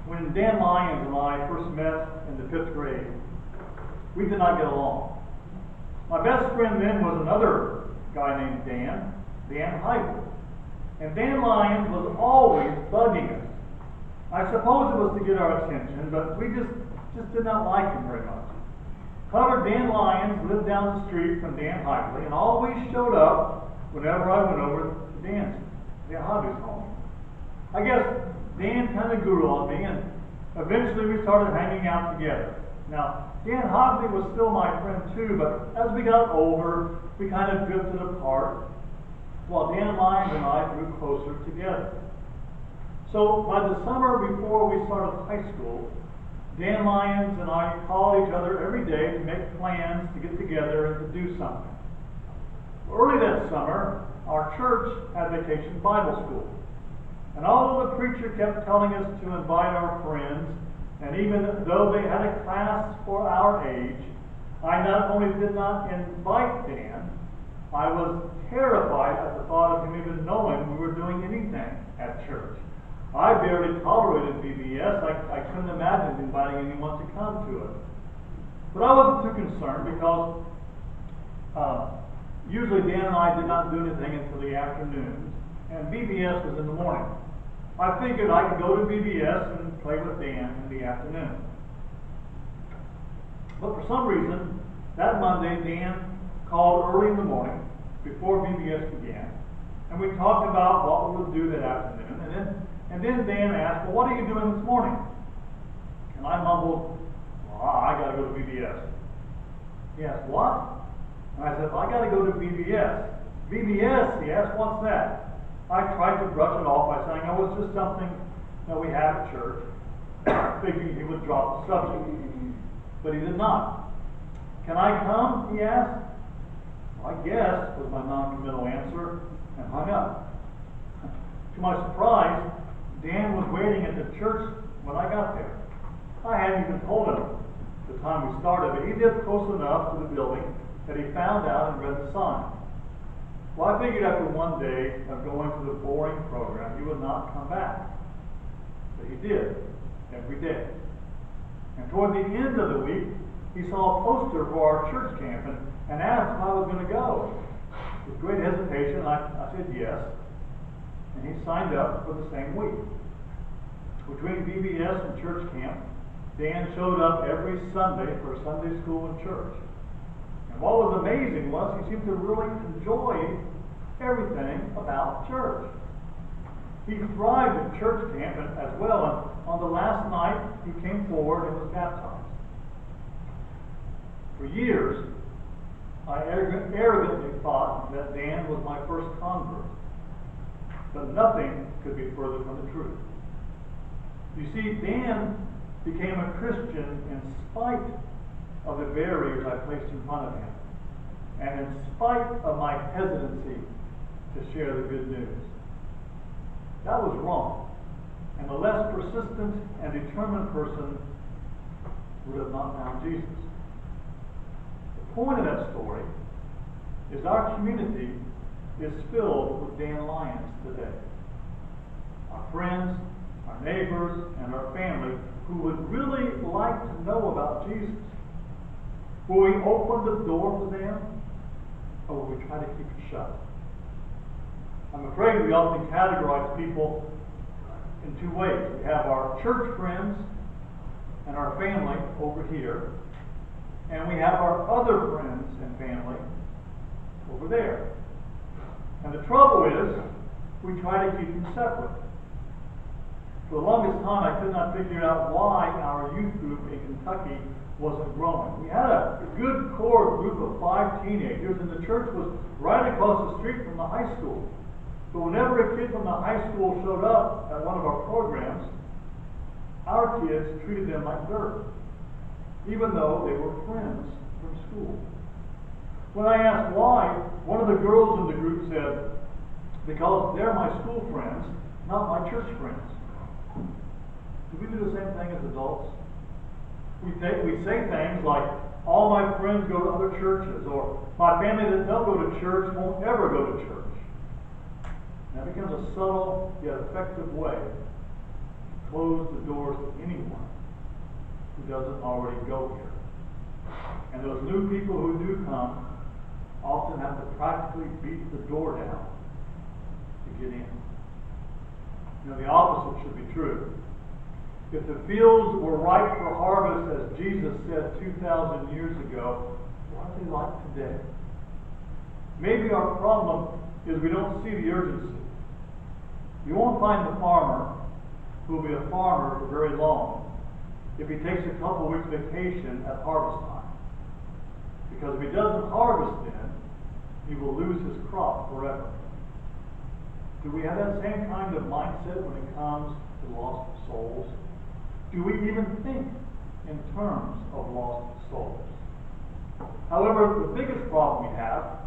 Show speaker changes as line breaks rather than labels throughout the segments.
When Dan Lyons and I first met in the 5th grade, we did not get along. My best friend then was another guy named Dan Hyder. And Dan Lyons was always bugging us. I suppose it was to get our attention, but we just did not like him very much. However, Dan Lyons lived down the street from Dan Hyder and always showed up whenever I went over to Dan Hyder's home. I guess Dan kind of grew on me, and eventually we started hanging out together. Now, Dan Hobley was still my friend too, but as we got older, we kind of drifted apart, while Dan Lyons and I grew closer together. So by the summer before we started high school, Dan Lyons and I called each other every day to make plans to get together and to do something. Early that summer, our church had Vacation Bible School. And although the preacher kept telling us to invite our friends, and even though they had a class for our age, I not only did not invite Dan, I was terrified at the thought of him even knowing we were doing anything at church. I barely tolerated VBS. I couldn't imagine inviting anyone to come to it. But I wasn't too concerned because usually Dan and I did not do anything until the afternoons, and VBS was in the morning. I figured I could go to VBS and play with Dan in the afternoon. But for some reason, that Monday, Dan called early in the morning before VBS began, and we talked about what we would do that afternoon. And then Dan asked, "Well, what are you doing this morning?" And I mumbled, "Well, I got to go to VBS." He asked, "What?" And I said, "Well, I got to go to VBS." "VBS?" He asked, "What's that?" I tried to brush it off by saying, "Oh, it's just something that we have at church," thinking he would drop the subject. But he did not. "Can I come?" he asked. "Well, I guess," was my non-committal answer, and hung up. To my surprise, Dan was waiting at the church when I got there. I hadn't even told him the time we started, but he lived close enough to the building that he found out and read the sign. Well, I figured after one day of going to the boring program, he would not come back. But he did, every day. And toward the end of the week, he saw a poster for our church camp and asked if I was going to go. With great hesitation, I said yes. And he signed up for the same week. Between VBS and church camp, Dan showed up every Sunday for Sunday school and church. And what was amazing was he seemed to really enjoy everything about church. He thrived at church camp as well, and on the last night he came forward and was baptized. For years, I arrogantly thought that Dan was my first convert. But nothing could be further from the truth. You see, Dan became a Christian in spite of the barriers I placed in front of him, and in spite of my hesitancy to share the good news. That was wrong, and a less persistent and determined person would have not found Jesus. The point of that story is our community is filled with Dan Lyons today. Our friends, our neighbors, and our family who would really like to know about Jesus. Will we open the door for them, or will we try to keep it shut? I'm afraid we often categorize people in two ways. We have our church friends and our family over here, and we have our other friends and family over there. And the trouble is, we try to keep them separate. For the longest time, I could not figure out why our youth group in Kentucky wasn't growing. We had a good core group of 5 teenagers, and the church was right across the street from the high school. But whenever a kid from the high school showed up at one of our programs, our kids treated them like dirt, even though they were friends from school. When I asked why, one of the girls in the group said, "Because they're my school friends, not my church friends." Do we do the same thing as adults? We say things like, "All my friends go to other churches," or "My family that don't go to church won't ever go to church." That becomes a subtle yet effective way close the doors to anyone who doesn't already go here. And those new people who do come often have to practically beat the door down to get in. You know, the opposite should be true. If the fields were ripe for harvest, as Jesus said 2,000 years ago, what are they like today? Maybe our problem is we don't see the urgency. You won't find the farmer who will be a farmer for very long if he takes a couple weeks vacation at harvest time. Because if he doesn't harvest then, he will lose his crop forever. Do we have that same kind of mindset when it comes to lost souls? Do we even think in terms of lost souls? However, the biggest problem we have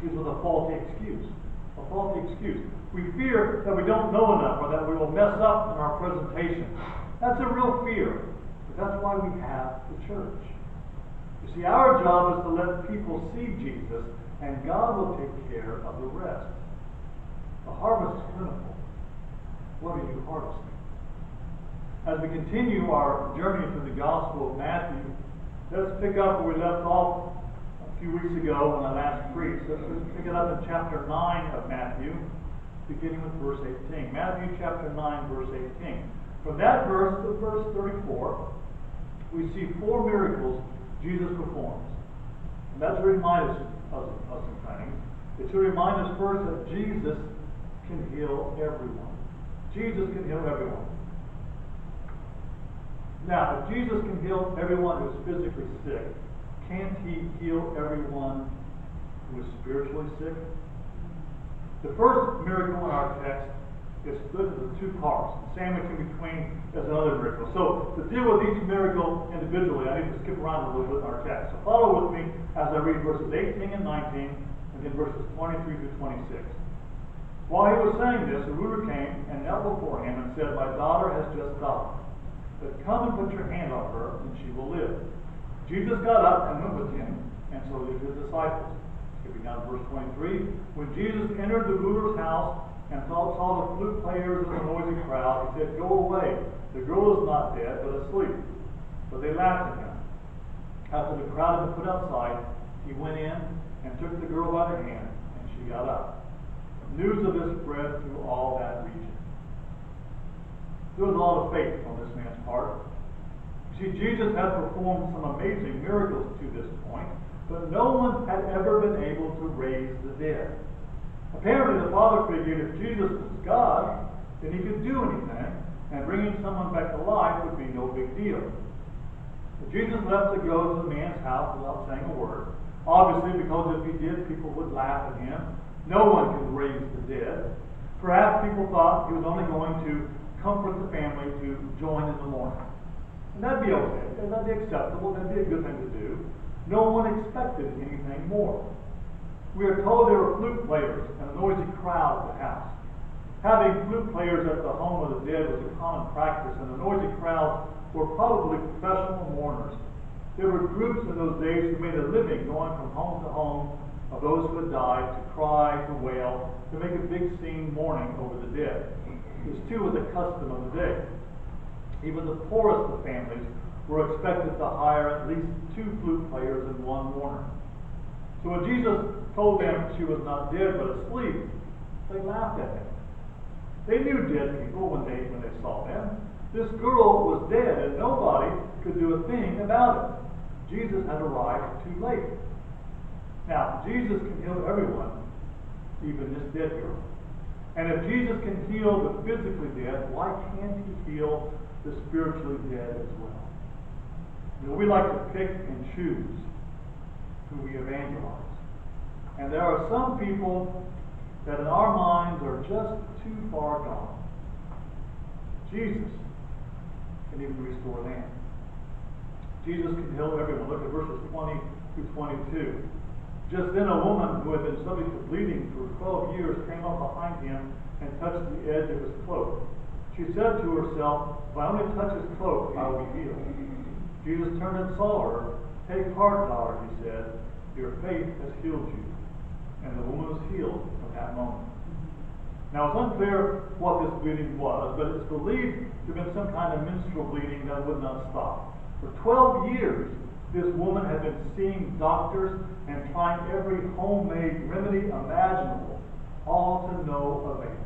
is with a faulty excuse. A faulty excuse. We fear that we don't know enough or that we will mess up in our presentation. That's a real fear. But that's why we have the church. You see, our job is to let people see Jesus, and God will take care of the rest. The harvest is plentiful. What are you harvesting? As we continue our journey through the Gospel of Matthew, let's pick up where we left off a few weeks ago when I last preached. Let's pick it up in chapter 9 of Matthew, beginning with verse 18. Matthew chapter 9, verse 18. From that verse to verse 34, we see 4 miracles Jesus performs. And that should remind us of some things. It should remind us first that Jesus can heal everyone. Jesus can heal everyone. Now, if Jesus can heal everyone who is physically sick, can't he heal everyone who is spiritually sick? The first miracle in our text is split into 2 parts. Sandwiched in between is another miracle. So, to deal with each miracle individually, I need to skip around a little bit in our text. So, follow with me as I read verses 18 and 19, and then verses 23 through 26. While he was saying this, a ruler came and knelt before him and said, "My daughter has just died. But come and put your hand on her, and she will live." Jesus got up and went with him, and so did his disciples. Skipping down to verse 23. When Jesus entered the ruler's house and saw the flute players and the noisy crowd, he said, "Go away. The girl is not dead, but asleep." But they laughed at him. After the crowd had been put outside, he went in and took the girl by the hand, and she got up. News of this spread through all that region. There was a lot of faith on this man's part. See, Jesus had performed some amazing miracles to this point, but no one had ever been able to raise the dead. Apparently, the Father figured if Jesus was God, then he could do anything, and bringing someone back to life would be no big deal. But Jesus left to go to the man's house without saying a word. Obviously, because if he did, people would laugh at him. No one can raise the dead. Perhaps people thought he was only going to comfort the family to join in the mourning. And that'd be okay. That'd be acceptable. That'd be a good thing to do. No one expected anything more. We are told there were flute players and a noisy crowd at the house. Having flute players at the home of the dead was a common practice, and the noisy crowds were probably professional mourners. There were groups in those days who made a living going from home to home of those who had died to cry, to wail, to make a big scene mourning over the dead. This too was a custom of the day. Even the poorest of families were expected to hire at least 2 flute players and 1 mourner. So when Jesus told them she was not dead but asleep, they laughed at him. They knew dead people when they saw them. This girl was dead and nobody could do a thing about it. Jesus had arrived too late. Now, Jesus can heal everyone, even this dead girl. And if Jesus can heal the physically dead, why can't he heal the spiritually dead as well? You know, we like to pick and choose who we evangelize. And there are some people that in our minds are just too far gone. Jesus can even restore them. Jesus can heal everyone. Look at verses 20 through 22. Just then a woman who had been subject to bleeding for 12 years came up behind him and touched the edge of his cloak. She said to herself, "If I only touch his cloak, I will be healed." Jesus turned and saw her. "Take heart, daughter," he said. "Your faith has healed you." And the woman was healed from that moment. Now, it's unclear what this bleeding was, but it's believed to have been some kind of menstrual bleeding that would not stop. For 12 years, this woman had been seeing doctors and trying every homemade remedy imaginable, all to no avail.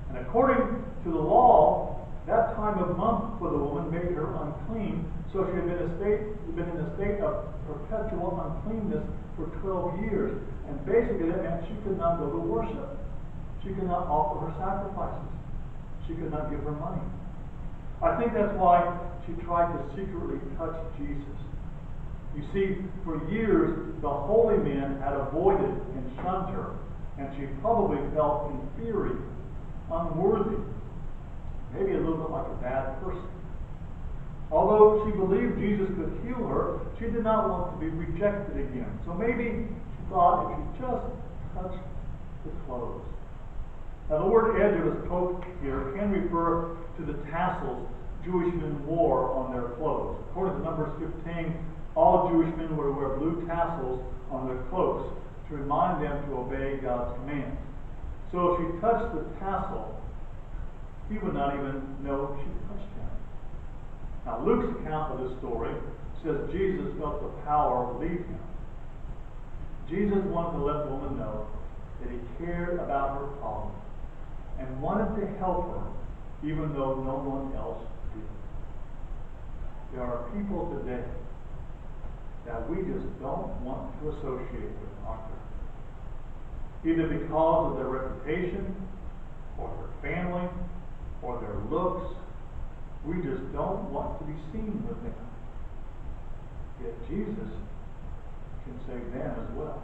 And according to the law, that time of month for the woman made her unclean, so she had been in a state of perpetual uncleanness for 12 years. And basically that meant she could not go to worship. She could not offer her sacrifices. She could not give her money. I think that's why she tried to secretly touch Jesus. You see, for years, the holy men had avoided and shunned her, and she probably felt inferior, unworthy, maybe a little bit like a bad person. Although she believed Jesus could heal her, she did not want to be rejected again. So maybe she thought if she just touched the clothes. Now the word edge of his coat here can refer to the tassels Jewish men wore on their clothes. According to Numbers 15, all Jewish men were to wear blue tassels on their cloaks to remind them to obey God's commands. So if she touched the tassel, he would not even know she touched him. Now Luke's account of this story says Jesus felt the power leave him. Jesus wanted to let the woman know that he cared about her problem and wanted to help her even though no one else did. There are people today that we just don't want to associate with, aren't there? Either because of their reputation, or their family, or their looks. We just don't want to be seen with them. Yet Jesus can save them as well.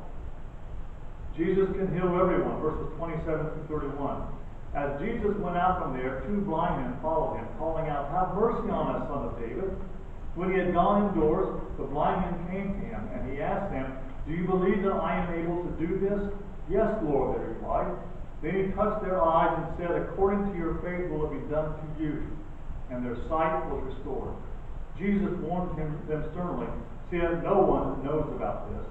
Jesus can heal everyone, verses 27 through 31. As Jesus went out from there, 2 blind men followed him, calling out, "Have mercy on us, Son of David." When he had gone indoors, the blind men came to him, and he asked them, "Do you believe that I am able to do this?" "Yes, Lord," they replied. Then he touched their eyes and said, "According to your faith will it be done to you." And their sight was restored. Jesus warned them sternly, saying, "No one knows about this."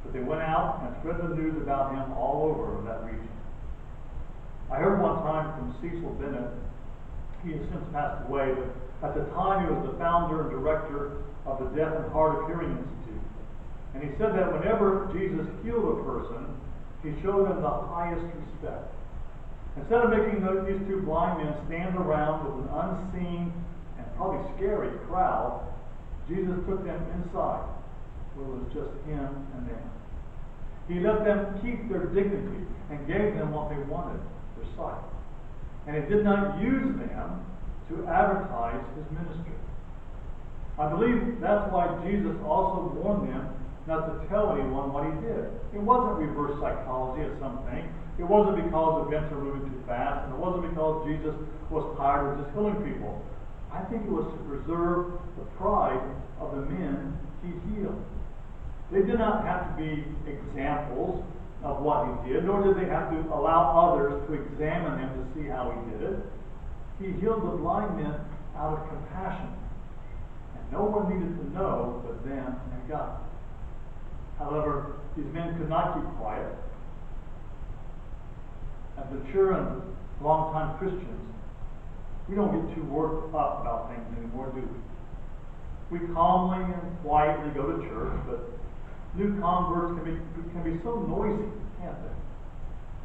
But they went out and spread the news about him all over that region. I heard one time from Cecil Bennett. He has since passed away, but at the time he was the founder and director of the Deaf and Hard of Hearing Institute. And he said that whenever Jesus healed a person, he showed them the highest respect. Instead of making these 2 blind men stand around with an unseen and probably scary crowd, Jesus took them inside where it was just him and them. He let them keep their dignity and gave them what they wanted, their sight. And he did not use them to advertise his ministry. I believe that's why Jesus also warned them not to tell anyone what he did. It wasn't reverse psychology, as some think. It wasn't because events are moving too fast, and it wasn't because Jesus was tired of just healing people. I think it was to preserve the pride of the men he healed. They did not have to be examples of what he did, nor did they have to allow others to examine him to see how he did it. He healed the blind men out of compassion, and no one needed to know but them and God. However, these men could not keep quiet. As mature and long-time Christians, we don't get too worked up about things anymore, do we? We calmly and quietly go to church, but new converts can be so noisy, can't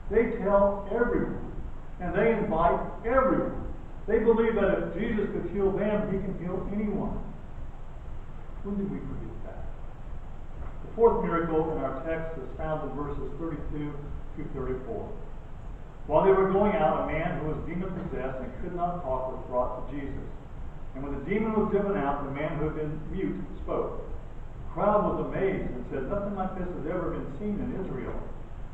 they? They tell everyone, and they invite everyone. They believe that if Jesus could heal them, he can heal anyone. When did we forget that? The 4th miracle in our text is found in verses 32 through 34. While they were going out, a man who was demon-possessed and could not talk was brought to Jesus. And when the demon was driven out, the man who had been mute spoke. The crowd was amazed and said, "Nothing like this has ever been seen in Israel."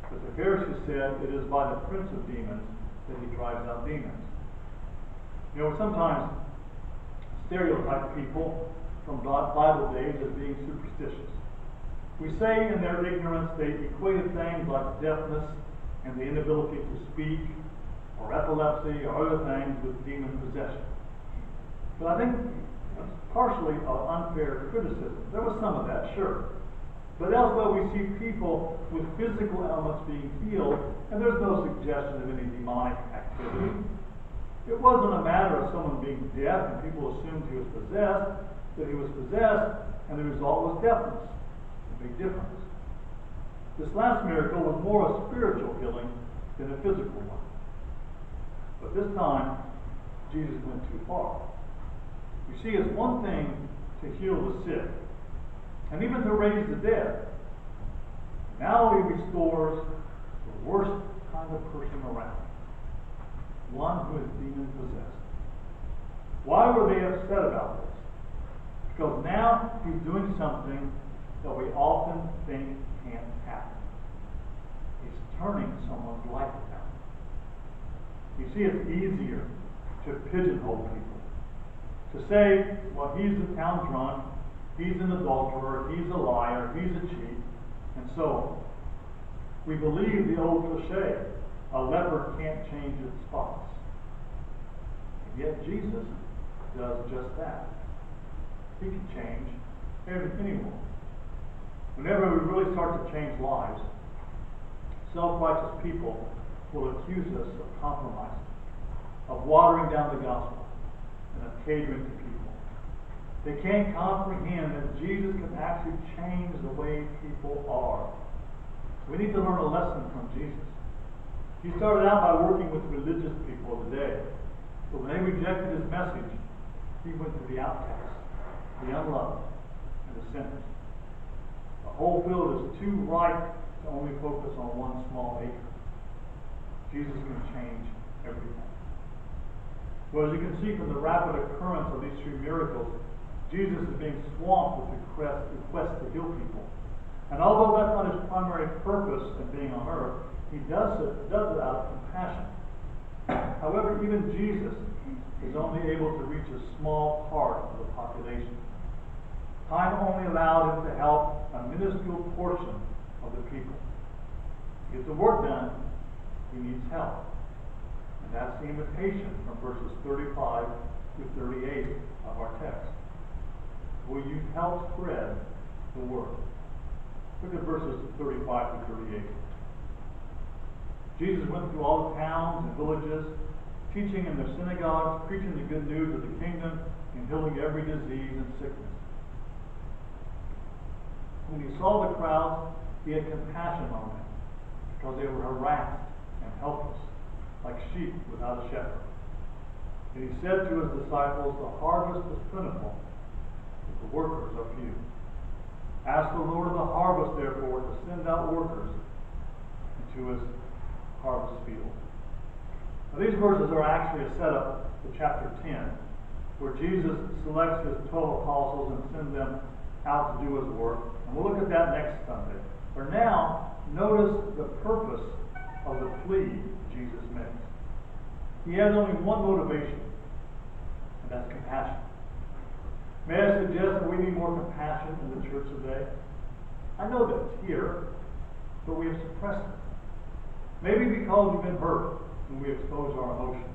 But the Pharisees said, "It is by the prince of demons that he drives out demons." You know, we sometimes stereotype people from Bible days as being superstitious. We say in their ignorance they equated things like deafness and the inability to speak, or epilepsy, or other things with demon possession. But I think that's partially an unfair criticism. There was some of that, sure. But elsewhere we see people with physical ailments being healed, and there's no suggestion of any demonic activity. It wasn't a matter of someone being deaf and people assumed he was possessed, that he was possessed, and the result was deafness. A big difference. This last miracle was more a spiritual healing than a physical one. But this time, Jesus went too far. You see, it's one thing to heal the sick, and even to raise the dead. Now he restores the worst kind of person around, one who is demon possessed. Why were they upset about this? Because now he's doing something that we often think can't happen. He's turning someone's life around. You see, it's easier to pigeonhole people. To say, well, he's a town drunk, he's an adulterer, he's a liar, he's a cheat, and so on. We believe the old cliche, a leper can't change its spots. And yet Jesus does just that. He can change anyone. Whenever we really start to change lives, self-righteous people will accuse us of compromising, of watering down the gospel, and of catering to people. They can't comprehend that Jesus can actually change the way people are. We need to learn a lesson from Jesus. He started out by working with religious people of the day, but when they rejected his message, he went to the outcasts, the unloved, and the sinners. The whole field is too ripe to only focus on one small acre. Jesus can change everything. Well, as you can see from the rapid occurrence of these three miracles, Jesus is being swamped with requests to heal people. And although that's not his primary purpose in being on earth, he does it out of compassion. However, even Jesus is only able to reach a small part of the population. Time only allowed him to help a minuscule portion of the people. To get the work done, he needs help. And that's the invitation from verses 35 to 38 of our text. Will you help spread the word? Look at verses 35 to 38. Jesus went through all the towns and villages, teaching in their synagogues, preaching the good news of the kingdom, and healing every disease and sickness. When he saw the crowds, he had compassion on them, because they were harassed and helpless, like sheep without a shepherd. And he said to his disciples, the harvest is plentiful, but the workers are few. Ask the Lord of the harvest, therefore, to send out workers into his harvest field. Now, these verses are actually a setup to chapter 10, where Jesus selects his 12 apostles and sends them out to do his work. And we'll look at that next Sunday. For now, notice the purpose of the plea Jesus makes. He has only one motivation, and that's compassion. May I suggest that we need more compassion in the church today? I know that it's here, but we have suppressed it. Maybe because we've been hurt when we expose our emotions.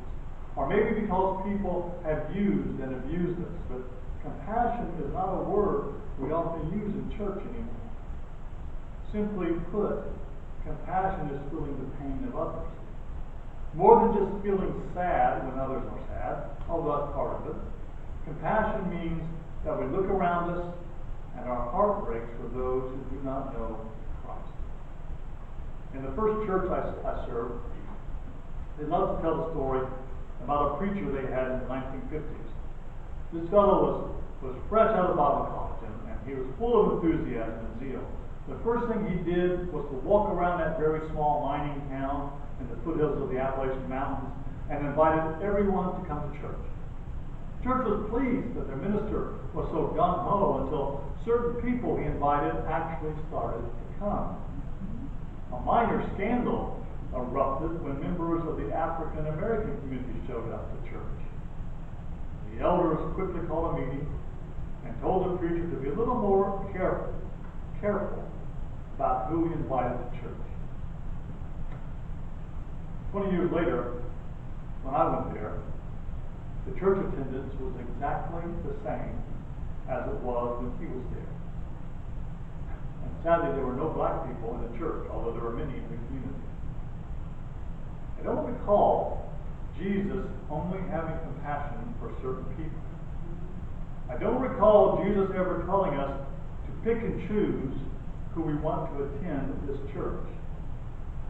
Or maybe because people have used and abused us. But compassion is not a word we often use in church anymore. Simply put, compassion is feeling the pain of others. More than just feeling sad when others are sad, although that's part of it. Compassion means that we look around us and our heart breaks for those who do not know Christ. In the first church I served, they loved to tell the story about a preacher they had in the 1950s. This fellow was fresh out of Bible college, and he was full of enthusiasm and zeal. The first thing he did was to walk around that very small mining town in the foothills of the Appalachian Mountains and invited everyone to come to church. The church was pleased that their minister was so gung-ho until certain people he invited actually started to come. A minor scandal erupted when members of the African American community showed up to church. The elders quickly called a meeting and told the preacher to be a little more careful about who he invited to church. 20 years later, when I went there, the church attendance was exactly the same as it was when he was there. And Sadly, there were no black people in the church, although there were many in the community. I don't recall Jesus only having compassion for certain people. I don't recall Jesus ever telling us to pick and choose who we want to attend this church.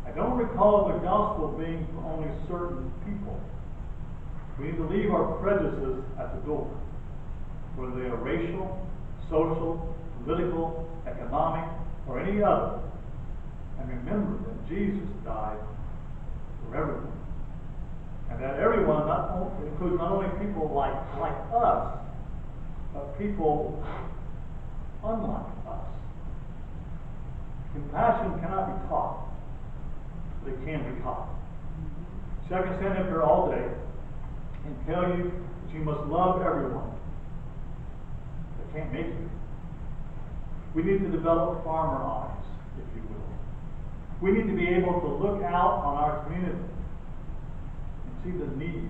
I don't recall the gospel being for only certain people. We need to leave our prejudices at the door, whether they are racial, social, political, economic, or any other. And remember that Jesus died for everyone. And that everyone includes not only people like us, but people unlike us. Compassion cannot be taught, but it can be taught. So I can stand up here all day and tell you that you must love everyone. I can't make you. We need to develop farmer eyes, if you will. We need to be able to look out on our community and see the need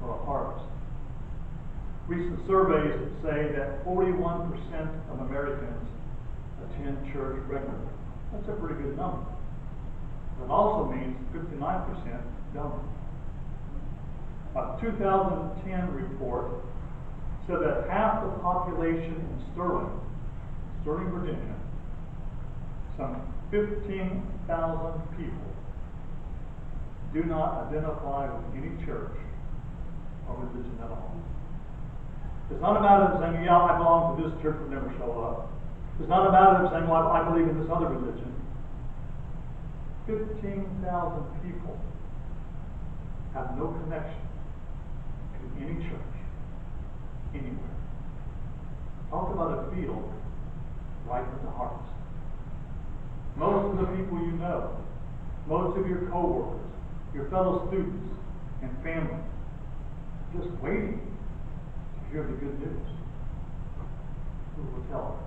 for a harvest. Recent surveys say that 41% of Americans attend church regularly. That's a pretty good number. It also means 59% don't. A 2010 report said that half the population in Sterling, Virginia, some 15,000 people, do not identify with any church or religion at all. It's not a matter of saying, yeah, I belong to this church, but never show up. It's not a matter of saying, well, I believe in this other religion. 15,000 people have no connection to any church, anywhere. Talk about a field ripe with the harvest. Most of the people you know, most of your co-workers, your fellow students and family, just waiting to hear the good news. Who will tell them?